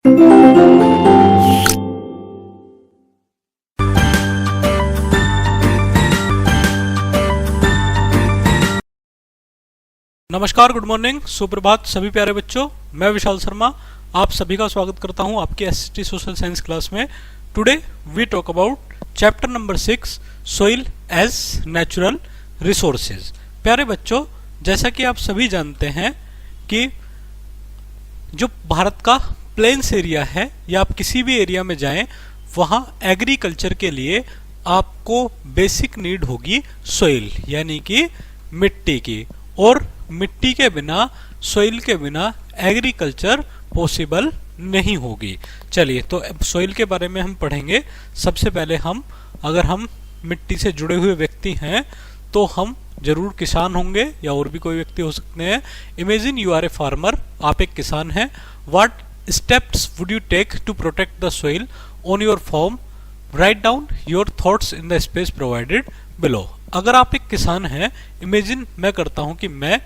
नमस्कार, good morning, सुप्रभात सभी प्यारे बच्चों। मैं विशाल शर्मा आप सभी का स्वागत करता हूं आपकी एसएसटी सोशल साइंस क्लास में। Today we talk about chapter number 6 soil as natural resources. प्यारे बच्चों, जैसा कि आप सभी जानते हैं कि जो भारत का प्लेन्स एरिया है या आप किसी भी एरिया में जाएं, वहां एग्रीकल्चर के लिए आपको बेसिक नीड होगी सोइल यानी कि मिट्टी की, और मिट्टी के बिना, सोइल के बिना एग्रीकल्चर पॉसिबल नहीं होगी। चलिए, तो सोइल के बारे में हम पढ़ेंगे। सबसे पहले अगर हम मिट्टी से जुड़े हुए व्यक्ति हैं तो हम जरूर किसान होंगे या और भी कोई व्यक्ति हो सकते हैं। Imagine you are a farmer, आप एक किसान हैं। What steps would you take to protect the soil on your farm? Write down your thoughts in the space provided below. अगर आप एक किसान हैं, इमेजिन मैं करता हूं कि मैं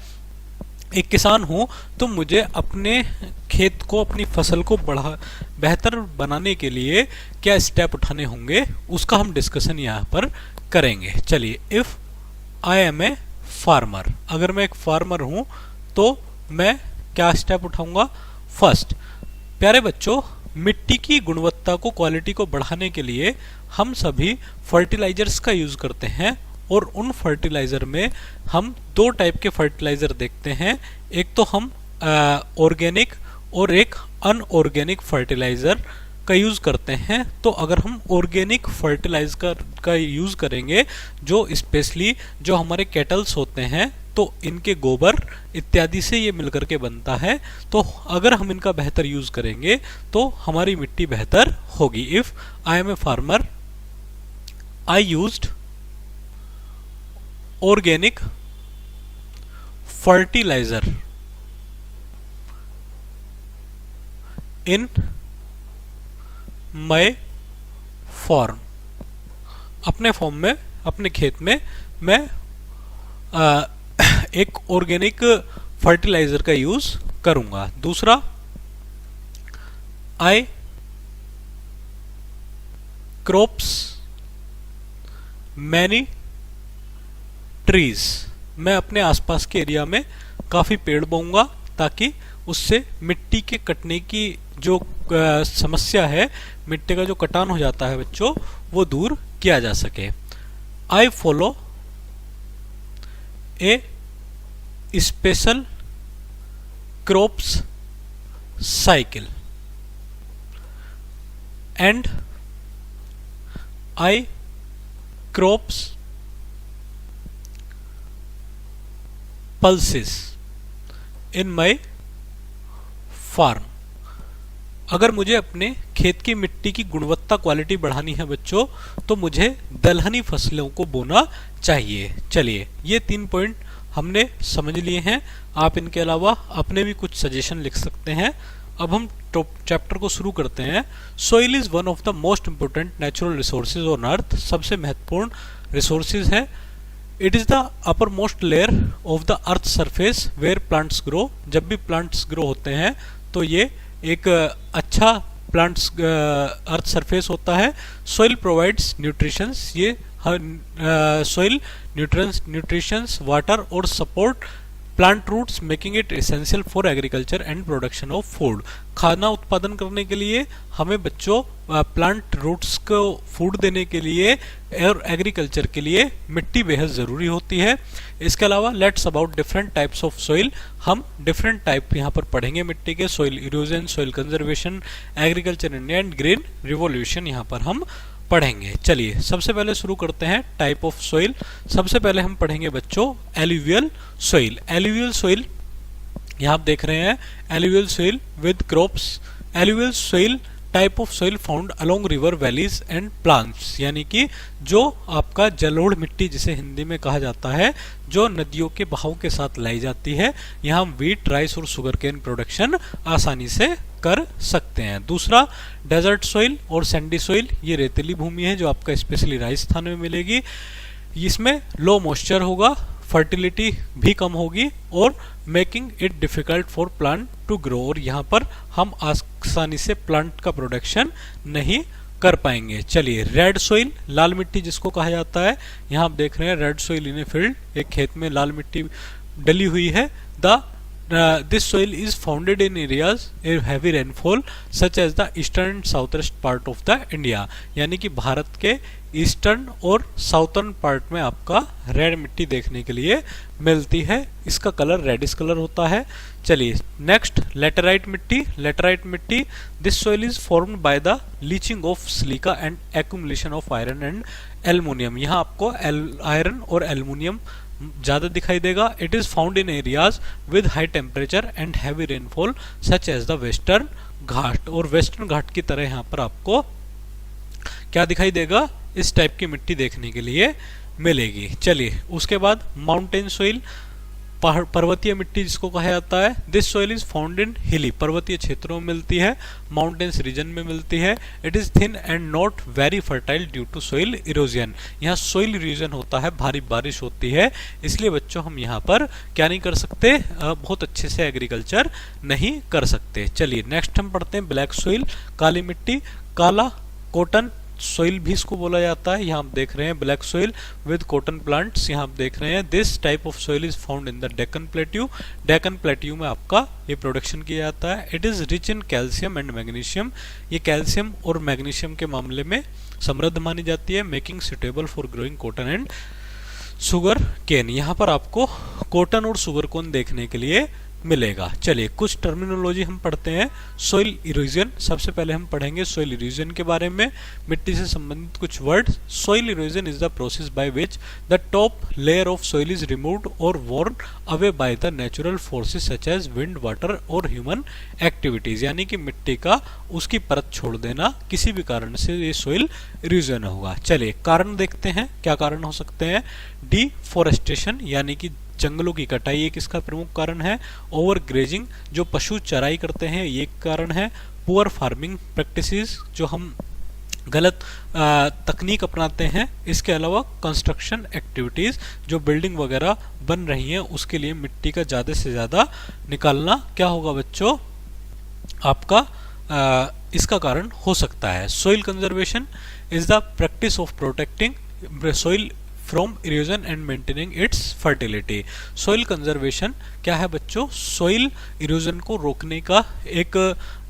एक किसान हूं, तो मुझे अपने खेत को, अपनी फसल को बेहतर बनाने के लिए क्या स्टेप उठाने होंगे, उसका हम डिस्कशन यहाँ पर करेंगे। चलिए, if I am a farmer, अगर मैं एक फार्मर हूं तो मैं क्या स्टेप उठाऊंगा? फर्स्ट, प्यारे बच्चों, मिट्टी की गुणवत्ता को, क्वालिटी को बढ़ाने के लिए हम सभी फर्टिलाइजर्स का यूज करते हैं, और उन फर्टिलाइजर में हम दो टाइप के फर्टिलाइजर देखते हैं। एक तो हम ऑर्गेनिक और एक अनऑर्गेनिक फर्टिलाइजर का यूज करते हैं। तो अगर हम ऑर्गेनिक फर्टिलाइजर का यूज करेंगे, जो स्पेशली जो हमारे कैटल्स होते हैं, तो इनके गोबर इत्यादि से ये मिलकर के बनता है, तो अगर हम इनका बेहतर यूज करेंगे तो हमारी मिट्टी बेहतर होगी। If I am a farmer, I used organic fertilizer in my farm। अपने फॉर्म में, अपने खेत में मैं एक ऑर्गेनिक फर्टिलाइजर का यूज करूंगा। दूसरा, आई क्रॉप्स मैनी ट्रीज, मैं अपने आसपास के एरिया में काफी पेड़ बोऊंगा ताकि उससे मिट्टी के कटने की जो समस्या है, मिट्टी का जो कटान हो जाता है बच्चों, वो दूर किया जा सके। I follow a special crops cycle and I crops pulses in my farm. अगर मुझे अपने खेत की मिट्टी की गुणवत्ता, क्वालिटी बढ़ानी है बच्चों, तो मुझे दलहनी फसलों को बोना चाहिए। चलिए, ये 3 पॉइंट हमने समझ लिए हैं। आप इनके अलावा अपने भी कुछ सजेशन लिख सकते हैं। अब हम चैप्टर को शुरू करते हैं। Soil is one of the most important natural resources on earth. सबसे महत्वपूर्ण रिसोर्सेज है। It is the uppermost layer of the earth surface where plants grow. जब भी प्लांट्स ग्रो होते हैं तो ये एक अच्छा प्लांट्स अर्थ सरफेस होता है। सोइल प्रोवाइड्स न्यूट्रिशंस, ये सोइल न्यूट्रिशंस, वाटर और support plant roots, making it essential for agriculture and production of food. खाना उत्पादन करने के लिए हमें बच्चों प्लांट रूट्स को फूड देने के लिए और एग्रीकल्चर के लिए मिट्टी बेहद जरूरी होती है। इसके अलावा let's about different types of soil. हम डिफरेंट टाइप यहाँ पर पढ़ेंगे मिट्टी के। Soil erosion, soil conservation, agriculture India and green revolution यहाँ पर हम पढ़ेंगे। चलिए, सबसे पहले शुरू करते हैं टाइप ऑफ सोइल। सबसे पहले हम पढ़ेंगे बच्चों एलुवियल सोइल। एलुवियल सोइल यहाँ आप देख रहे हैं, alluvial soil with crops. Alluvial soil type of soil found along river valleys and plants, यानी कि जो आपका जलोढ़ मिट्टी जिसे हिंदी में कहा जाता है, जो नदियों के बहाव के साथ लाई जाती है। यहाँ वीट, राइस और शुगर केन प्रोडक्शन आसानी से कर सकते हैं। दूसरा, डेजर्ट सोइल और सैंडी सोइल, ये रेतीली भूमि है जो आपका स्पेशली राजस्थान में मिलेगी। इसमें लो मॉइस्चर होगा, फर्टिलिटी भी कम होगी और making it difficult for plant to grow, और यहाँ पर हम आसानी से प्लांट का प्रोडक्शन नहीं कर पाएंगे। चलिए, रेड सोइल, लाल मिट्टी जिसको कहा जाता है, यहाँ आप देख रहे हैं red soil in a field, एक खेत में लाल मिट्टी डली हुई है। This soil is founded in areas of heavy rainfall such as the eastern and southwest part of the India, यानी कि भारत के ईस्टर्न और साउथर्न पार्ट में आपका रेड मिट्टी देखने के लिए मिलती है। इसका कलर रेडिश कलर होता है। चलिए नेक्स्ट, लेटेराइट मिट्टी। लेटेराइट मिट्टी, this soil is formed by the leaching of silica and accumulation of iron and aluminium. यहाँ आपको आयरन और एल्युमिनियम ज्यादा दिखाई देगा। It is found in areas with high temperature and heavy rainfall such as the western Ghat, और western घाट की तरह यहाँ पर आपको क्या दिखाई देगा, इस टाइप की मिट्टी देखने के लिए मिलेगी। चलिए उसके बाद माउंटेन सोइल, पर्वतीय मिट्टी जिसको कहा जाता है। दिस सोइल इज फाउंड इन हिली, पर्वतीय क्षेत्रों में मिलती है, माउंटेन्स रीजन में मिलती है। It is thin and not very fertile due to soil erosion, यहाँ सोइल इरोजन होता है, भारी बारिश होती है, इसलिए बच्चों हम यहाँ पर क्या नहीं कर सकते, बहुत अच्छे से एग्रीकल्चर नहीं कर सकते। चलिए नेक्स्ट हम पढ़ते हैं ब्लैक सोइल, काली मिट्टी। काला कॉटन सोइल भी इसको बोला जाता है। यहाँ आप देख रहे हैं black soil with cotton plants, यहाँ आप देख रहे हैं। This type of soil is found in the Deccan plateau, Deccan plateau में आपका ये प्रोडक्शन किया जाता है। It is rich in calcium and magnesium, ये कैल्शियम और मैग्नीशियम के मामले में समृद्ध मानी जाती है। Making suitable for growing cotton and sugarcane, यहाँ पर आपको कॉटन और शुगर कोन देखने के लिए मिलेगा। चलिए कुछ टर्मिनोलॉजी हम पढ़ते हैं। सोइल इरोजन, सबसे पहले हम पढ़ेंगे सोइल इरोजन के बारे में, मिट्टी से संबंधित कुछ word. Soil erosion is the process by which the top layer of soil is removed और worn away by the natural forces such as wind, water और ह्यूमन एक्टिविटीज, यानी कि मिट्टी का उसकी परत छोड़ देना किसी भी कारण से ये सोइल इरोजन होगा। चलिए कारण देखते हैं, क्या कारण हो सकते हैं। डिफॉरेस्टेशन, यानी कि जंगलों की कटाई एक इसका प्रमुख कारण है। ओवर ग्रेजिंग, जो पशु चराई करते हैं, ये एक कारण है। पुअर फार्मिंग प्रैक्टिसेस, जो हम गलत तकनीक अपनाते हैं। इसके अलावा कंस्ट्रक्शन एक्टिविटीज, जो बिल्डिंग वगैरह बन रही हैं उसके लिए मिट्टी का ज्यादा से ज्यादा निकालना क्या होगा बच्चों, आपका इसका कारण हो सकता है। Soil conservation is the practice of protecting soil from erosion and maintaining it's fertility. Soil conservation क्या है बच्चों, सोइल इरोजन को रोकने का एक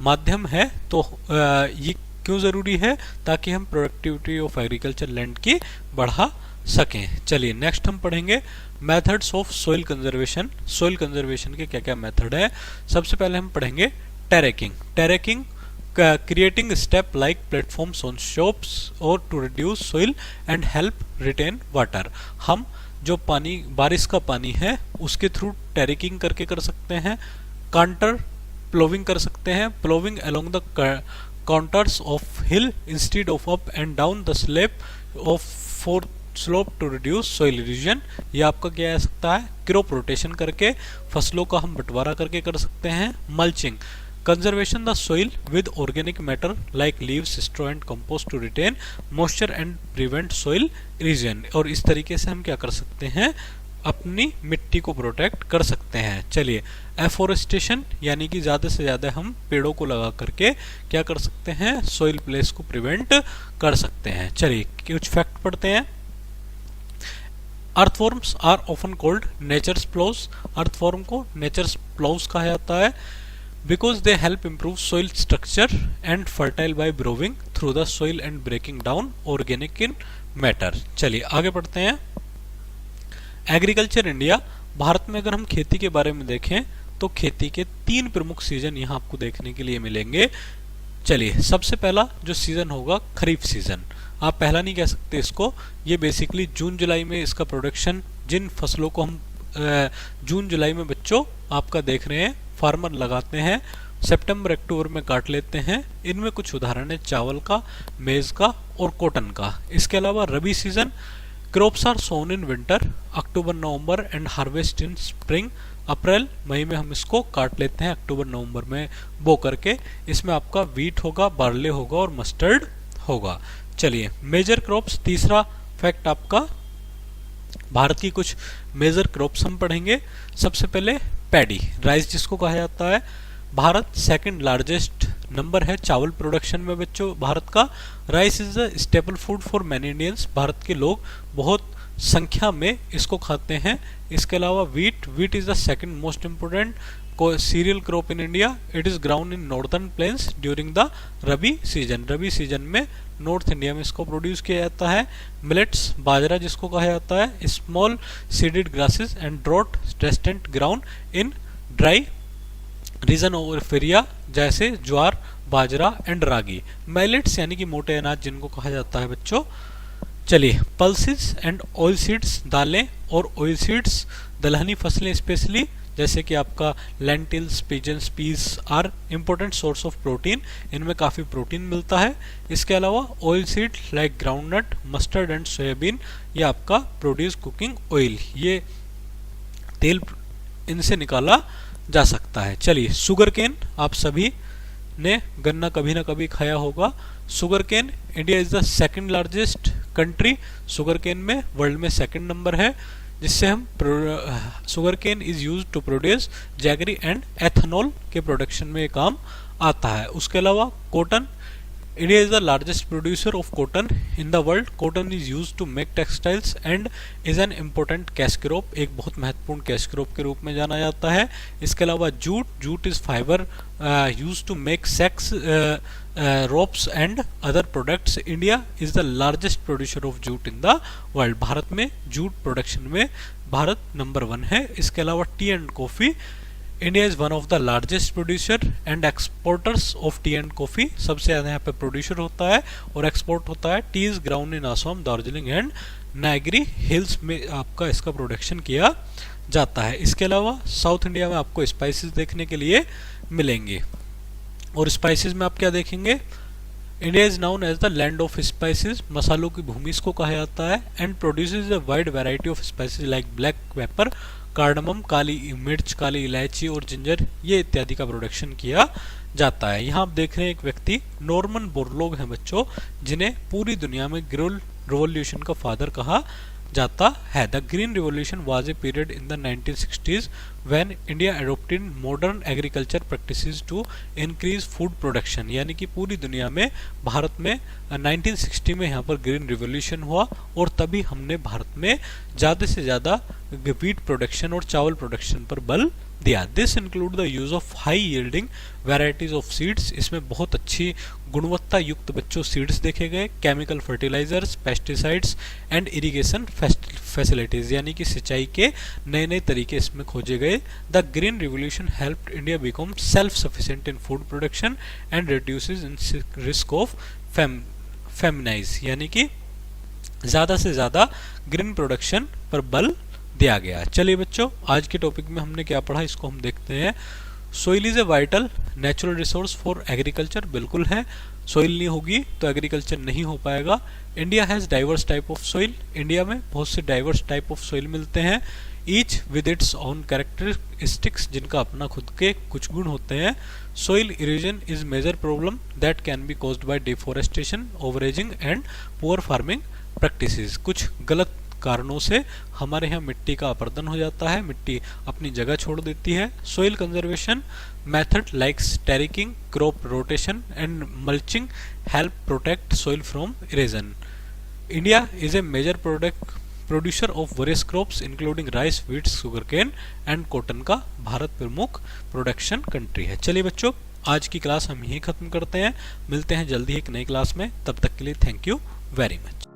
माध्यम है। तो ये क्यों जरूरी है, ताकि हम प्रोडक्टिविटी ऑफ एग्रीकल्चर लैंड की बढ़ा सकें। चलिए नेक्स्ट हम पढ़ेंगे methods of soil conservation. Soil conservation के क्या क्या मेथड है। सबसे पहले हम पढ़ेंगे टेरेकिंग। टेरेकिंग, creating step like platforms on slopes or to reduce soil and help retain water। हम जो पानी, बारिश का पानी है उसके थ्रू टेरेकिंग करके कर सकते हैं। काउंटर प्लोविंग कर सकते हैं, प्लोविंग along the contours of hill instead of up and down the slope of for slope to reduce soil erosion. ये आपका क्या आ सकता है, क्रॉप रोटेशन करके फसलों का हम बंटवारा करके कर सकते हैं। Mulching, conservation the soil with organic matter like leaves, straw and compost to retain moisture and prevent soil erosion। और इस तरीके से हम क्या कर सकते हैं, अपनी मिट्टी को प्रोटेक्ट कर सकते हैं। चलिए एफोरेस्टेशन, यानी कि ज्यादा से ज्यादा हम पेड़ों को लगा करके क्या कर सकते हैं, सोइल प्लेस को प्रिवेंट कर सकते हैं। चलिए कुछ फैक्ट पढ़ते हैं। Earthworms are often called nature's ploughs, earthworm को नेचर्स प्लोव्स कहा जाता है because they help improve soil structure and fertile by burrowing through the soil and breaking down organic in matter। चलिए आगे बढ़ते हैं। एग्रीकल्चर इंडिया, भारत में अगर हम खेती के बारे में देखें तो खेती के 3 प्रमुख सीजन यहाँ आपको देखने के लिए मिलेंगे। चलिए सबसे पहला जो सीजन होगा खरीफ सीजन, आप पहला नहीं कह सकते इसको, ये बेसिकली जून जुलाई में इसका प्रोडक्शन, जिन फसलों को हम जून जुलाई में बच्चों आपका देख रहे हैं फार्मर लगाते हैं, सितंबर अक्टूबर में काट लेते हैं। इनमें कुछ उदाहरण है चावल का, मेज का और कॉटन का। इसके अलावा rabi season, crops are sown in winter October November and harvest in spring, April मई में हम इसको काट लेते हैं, अक्टूबर नवंबर में बो करके। इसमें आपका वीट होगा, बार्ले होगा और मस्टर्ड होगा। चलिए मेजर क्रॉप्स, तीसरा फैक्ट आपका भारत की कुछ मेजर क्रॉप्स हम पढ़ेंगे। सबसे पहले पैडी, राइस जिसको कहा जाता है। भारत सेकंड लार्जेस्ट नंबर है चावल प्रोडक्शन में बच्चों भारत का। Rice is a staple food for many Indians, Bharat के लोग बहुत संख्या में इसको खाते हैं। इसके अलावा wheat is the second most important cereal crop in India. It is grown in northern plains during the rabi season, rabi season में नॉर्थ इंडिया में इसको प्रोड्यूस किया जाता है। मिलेट्स, बाजरा जिसको कहा जाता है, small seeded grasses and drought resistant ground in dry region और फेरिया, जैसे ज्वार, बाजरा एंड रागी। मिलेट्स यानी कि मोटे अनाज जिनको कहा जाता है बच्चों। चलिए, पल्सेस एंड ऑयल सीड्स, दालें और ऑयल सीड्स, दलहनी फसलें स्पेशली जैसे कि आपका lentils, pigeons, peas are important source of protein, इनमें काफ़ी प्रोटीन मिलता है। इसके अलावा oil seed like groundnut, mustard and soybean, ये आपका प्रोड्यूस कुकिंग ऑयल, ये तेल इनसे निकाला जा सकता है। चलिए, शुगर केन, आप सभी ने गन्ना कभी ना कभी खाया होगा। Sugarcane, India is the second largest country, sugarcane में वर्ल्ड में सेकंड नंबर है, जिससे हम sugarcane is use to produce jaggery and ethanol के प्रोडक्शन में ये काम आता है। उसके अलावा cotton, India is the largest producer of cotton in the world. Cotton is use to make textiles and is an important cash crop, एक बहुत महत्वपूर्ण कैश क्रॉप के रूप में जाना जाता है। इसके अलावा jute is fibre use to make sacks, ropes and other products. India is the largest producer of jute in the world, Bharat में जूट प्रोडक्शन में भारत नंबर 1 है। इसके अलावा T and coffee, India is one of the largest producer and exporters of T and coffee, सबसे ज़्यादा यहाँ पे producer होता है और एक्सपोर्ट होता है। Tea is grown in Assam, Darjeeling and Nilgiri hills में आपका इसका प्रोडक्शन किया जाता है। इसके अलावा साउथ इंडिया में आपको स्पाइसेस देखने के लिए मिलेंगे, और स्पाइसेस में आप क्या देखेंगे, India is known as the land of spices, मसालों की भूमि इसको कहा जाता है। And produces a wide variety of spices like black pepper, cardamom, काली मिर्च, काली इलायची और जिंजर, ये इत्यादि का प्रोडक्शन किया जाता है। यहाँ आप देख रहे हैं एक व्यक्ति नॉर्मन बोरलॉग हैं बच्चों, जिन्हें पूरी दुनिया में ग्रीन रिवॉल्यूशन का फादर कहा जाता है। The green revolution was a period in the 1960s when India adopted modern agriculture practices to increase food production, यानी कि पूरी दुनिया में भारत में 1960 में यहाँ पर ग्रीन रिवॉल्यूशन हुआ और तभी हमने भारत में ज़्यादा से ज़्यादा व्हीट प्रोडक्शन और चावल प्रोडक्शन पर बल दिया। This include the use of high yielding varieties of seeds, इसमें बहुत अच्छी गुणवत्ता युक्त बच्चों सीड्स देखे गए, chemical fertilisers, pesticides and irrigation facilities, यानी कि सिंचाई के नए नए तरीके इसमें खोजे गए। The green revolution helped India become self sufficient in food production and reduces in risk of famines, यानी कि ज़्यादा से ज़्यादा ग्रीन प्रोडक्शन पर बल दिया गया। चलिए बच्चों, आज के टॉपिक में हमने क्या पढ़ा इसको हम देखते हैं। Soil is a vital natural resource for agriculture, बिल्कुल है, सोइल नहीं होगी तो एग्रीकल्चर नहीं हो पाएगा। India has diverse type of soil, India में बहुत से डाइवर्स टाइप ऑफ सोइल मिलते हैं, each with its own characteristics, जिनका अपना खुद के कुछ गुण होते हैं। Soil erosion is major problem that can be caused by deforestation, overgrazing and poor farming practices, कुछ गलत कारणों से हमारे यहाँ मिट्टी का अपरदन हो जाता है, मिट्टी अपनी जगह छोड़ देती है। Soil conservation method likes terracing, crop rotation and mulching help protect soil from erosion. India is a major producer of various crops including rice, wheat, sugarcane and cotton का भारत प्रमुख प्रोडक्शन कंट्री है। चलिए बच्चों, आज की क्लास हम यहीं खत्म करते हैं, मिलते हैं जल्दी एक नई क्लास में, तब तक के लिए थैंक यू वेरी मच।